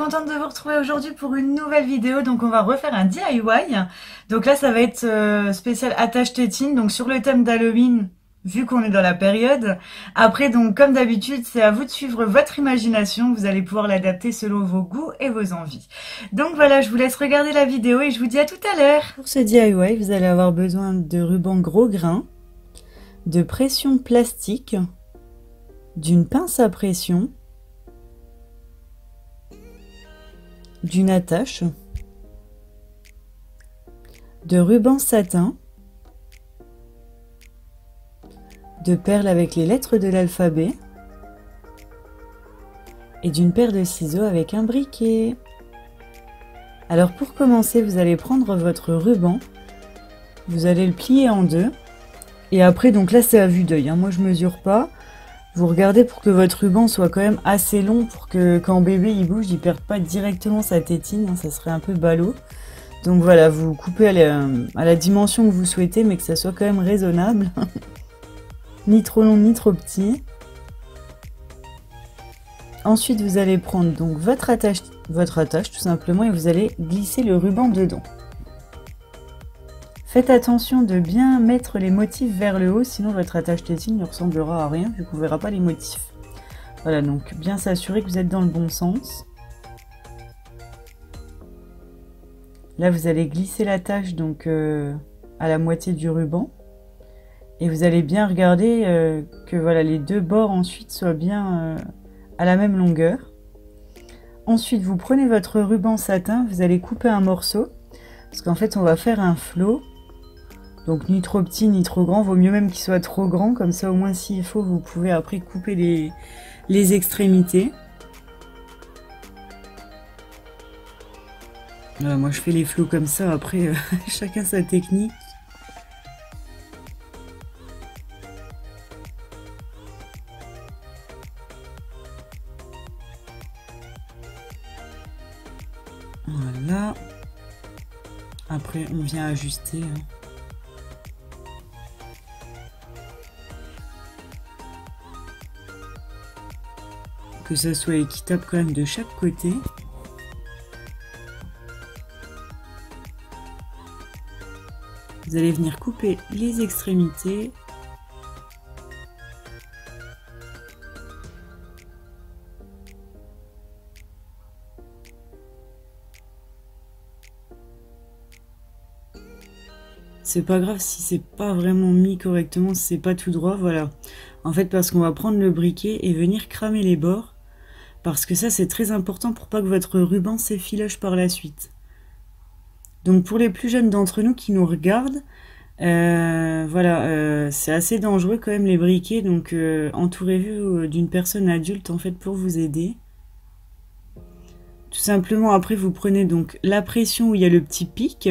contente de vous retrouver aujourd'hui pour une nouvelle vidéo. Donc on va refaire un DIY. Donc là ça va être spécial attache tétine, donc sur le thème d'Halloween, vu qu'on est dans la période. Après donc comme d'habitude c'est à vous de suivre votre imagination, vous allez pouvoir l'adapter selon vos goûts et vos envies. Donc voilà, je vous laisse regarder la vidéo et je vous dis à tout à l'heure. Pour ce DIY vous allez avoir besoin de ruban gros grain, de pression plastique, d'une pince à pression, d'une attache, de ruban satin, de perles avec les lettres de l'alphabet et d'une paire de ciseaux avec un briquet. Alors pour commencer, vous allez prendre votre ruban, vous allez le plier en deux et après donc là c'est à vue d'œil, hein. Moi je mesure pas. Vous regardez pour que votre ruban soit quand même assez long pour que quand bébé il bouge, il perde pas directement sa tétine, hein, ça serait un peu ballot. Donc voilà, vous coupez à la dimension que vous souhaitez, mais que ça soit quand même raisonnable. Ni trop long, ni trop petit. Ensuite, vous allez prendre donc votre attache tout simplement et vous allez glisser le ruban dedans. Faites attention de bien mettre les motifs vers le haut, sinon votre attache tétine ne ressemblera à rien vu qu'on ne verra pas les motifs. Voilà, donc bien s'assurer que vous êtes dans le bon sens. Là, vous allez glisser l'attache donc à la moitié du ruban. Et vous allez bien regarder que voilà, les deux bords ensuite soient bien à la même longueur. Ensuite, vous prenez votre ruban satin, vous allez couper un morceau. Parce qu'en fait, on va faire un flot. Donc ni trop petit ni trop grand, vaut mieux même qu'il soit trop grand, comme ça au moins s'il faut vous pouvez après couper les extrémités. Voilà, moi je fais les flots comme ça, après chacun sa technique. Voilà. Après on vient ajuster. Que ça soit équitable quand même de chaque côté. Vous allez venir couper les extrémités. C'est pas grave si c'est pas vraiment mis correctement, si c'est pas tout droit, voilà. En fait, parce qu'on va prendre le briquet et venir cramer les bords. Parce que ça, c'est très important pour pas que votre ruban s'effiloche par la suite. Donc pour les plus jeunes d'entre nous qui nous regardent, voilà, c'est assez dangereux quand même les briquets. Donc entourez-vous d'une personne adulte en fait pour vous aider. Tout simplement, après vous prenez donc la pression où il y a le petit pic.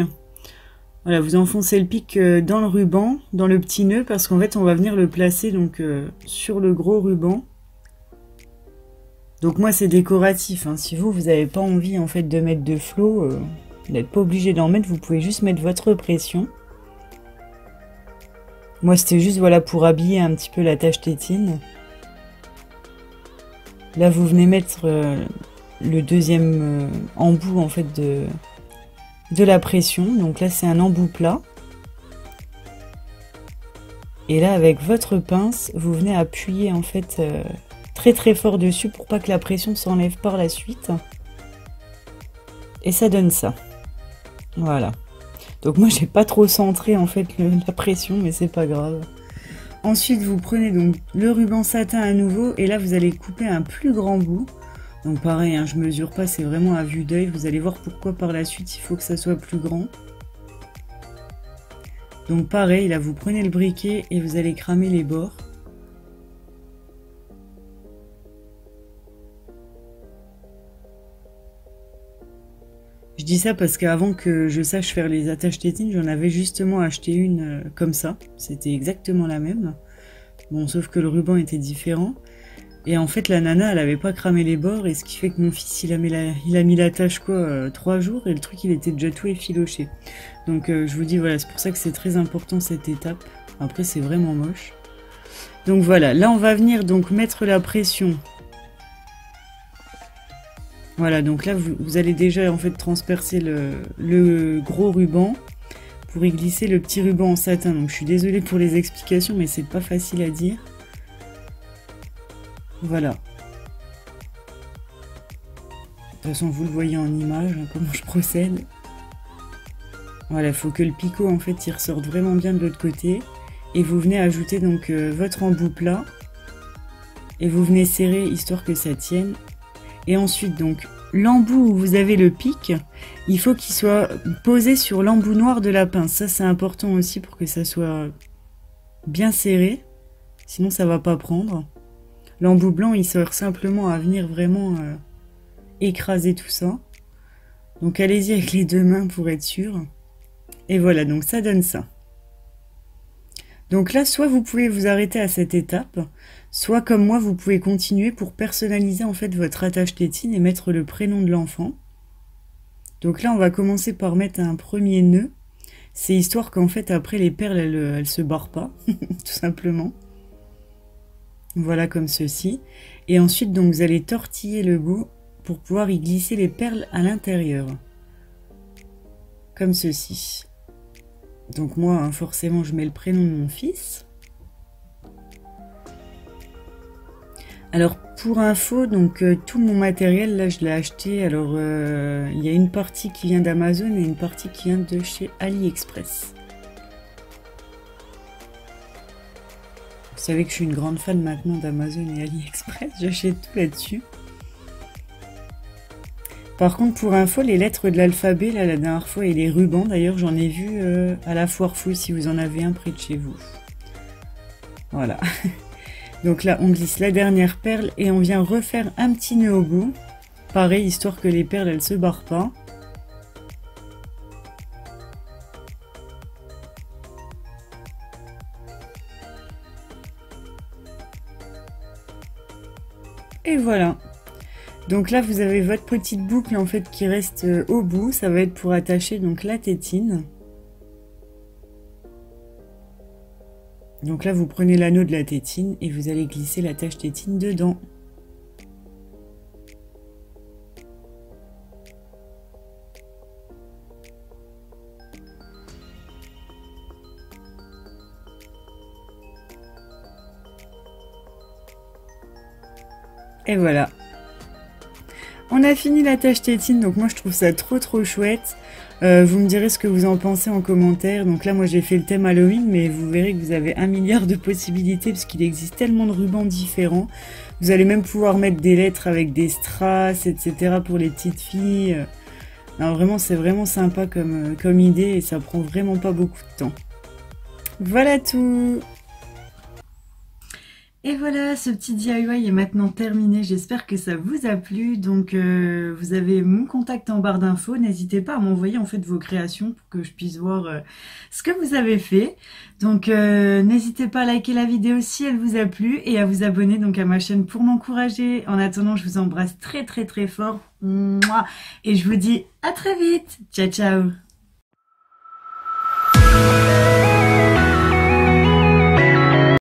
Voilà, vous enfoncez le pic dans le ruban, dans le petit nœud, parce qu'en fait on va venir le placer donc sur le gros ruban. Donc moi c'est décoratif, hein. Si vous n'avez pas envie en fait de mettre de flot, vous n'êtes pas obligé d'en mettre, vous pouvez juste mettre votre pression. Moi c'était juste voilà pour habiller un petit peu l'attache tétine. Là vous venez mettre le deuxième embout en fait de la pression, donc là c'est un embout plat. Et là avec votre pince, vous venez appuyer en fait très fort dessus pour pas que la pression s'enlève par la suite. Et ça donne ça. Voilà. Donc moi j'ai pas trop centré en fait la pression, mais c'est pas grave. Ensuite vous prenez donc le ruban satin à nouveau et là vous allez couper un plus grand bout. Donc pareil, hein, je mesure pas, c'est vraiment à vue d'œil. Vous allez voir pourquoi par la suite il faut que ça soit plus grand. Donc pareil, là vous prenez le briquet et vous allez cramer les bords. Je dis ça parce qu'avant que je sache faire les attaches tétines, j'en avais justement acheté une comme ça. C'était exactement la même. Bon, sauf que le ruban était différent. Et en fait, la nana, elle avait pas cramé les bords. Et ce qui fait que mon fils, il a mis l'attache quoi 3 jours. Et le truc, il était déjà tout effiloché. Donc je vous dis, voilà, c'est pour ça que c'est très important cette étape. Après, c'est vraiment moche. Donc voilà, là, on va venir donc mettre la pression Voilà, donc là, vous allez déjà en fait transpercer le gros ruban pour y glisser le petit ruban en satin. Donc je suis désolée pour les explications, mais c'est pas facile à dire. Voilà. De toute façon, vous le voyez en image, hein, comment je procède. Voilà, il faut que le picot, en fait, il ressorte vraiment bien de l'autre côté. Et vous venez ajouter donc votre embout plat. Et vous venez serrer, histoire que ça tienne. Et ensuite, donc, l'embout où vous avez le pic, il faut qu'il soit posé sur l'embout noir de la pince. Ça, c'est important aussi pour que ça soit bien serré. Sinon, ça va pas prendre. L'embout blanc, il sert simplement à venir vraiment écraser tout ça. Donc, allez-y avec les deux mains pour être sûr. Et voilà, donc ça donne ça. Donc là, soit vous pouvez vous arrêter à cette étape, soit comme moi, vous pouvez continuer pour personnaliser en fait votre attache tétine et mettre le prénom de l'enfant. Donc là, on va commencer par mettre un premier nœud. C'est histoire qu'en fait, après, les perles, elles se barrent pas, tout simplement. Voilà, comme ceci. Et ensuite, donc, vous allez tortiller le bout pour pouvoir y glisser les perles à l'intérieur. Comme ceci. Donc moi, hein, forcément, je mets le prénom de mon fils. Alors, pour info, donc tout mon matériel, là, je l'ai acheté. Alors, il y a une partie qui vient d'Amazon et une partie qui vient de chez AliExpress. Vous savez que je suis une grande fan maintenant d'Amazon et AliExpress. J'achète tout là-dessus. Par contre, pour info, les lettres de l'alphabet, là, la dernière fois, et les rubans, d'ailleurs, j'en ai vu à la foire fouille si vous en avez un près de chez vous. Voilà. Donc là, on glisse la dernière perle et on vient refaire un petit nœud au bout. Pareil, histoire que les perles, elles se barrent pas. Et voilà. Donc là, vous avez votre petite boucle en fait qui reste au bout. Ça va être pour attacher donc la tétine. Donc là, vous prenez l'anneau de la tétine et vous allez glisser l'attache tétine dedans. Et voilà. On a fini l'attache tétine, donc moi je trouve ça trop chouette. Vous me direz ce que vous en pensez en commentaire. Donc là moi j'ai fait le thème Halloween, mais vous verrez que vous avez 1 milliard de possibilités parce qu'il existe tellement de rubans différents. Vous allez même pouvoir mettre des lettres avec des strass, etc. pour les petites filles. Non, vraiment c'est vraiment sympa comme idée et ça prend vraiment pas beaucoup de temps. Voilà tout! Et voilà, ce petit DIY est maintenant terminé, j'espère que ça vous a plu. Donc vous avez mon contact en barre d'infos, n'hésitez pas à m'envoyer en fait vos créations pour que je puisse voir ce que vous avez fait. Donc n'hésitez pas à liker la vidéo si elle vous a plu et à vous abonner donc à ma chaîne pour m'encourager. En attendant, je vous embrasse très fort. Mouah. Et je vous dis à très vite. Ciao ciao.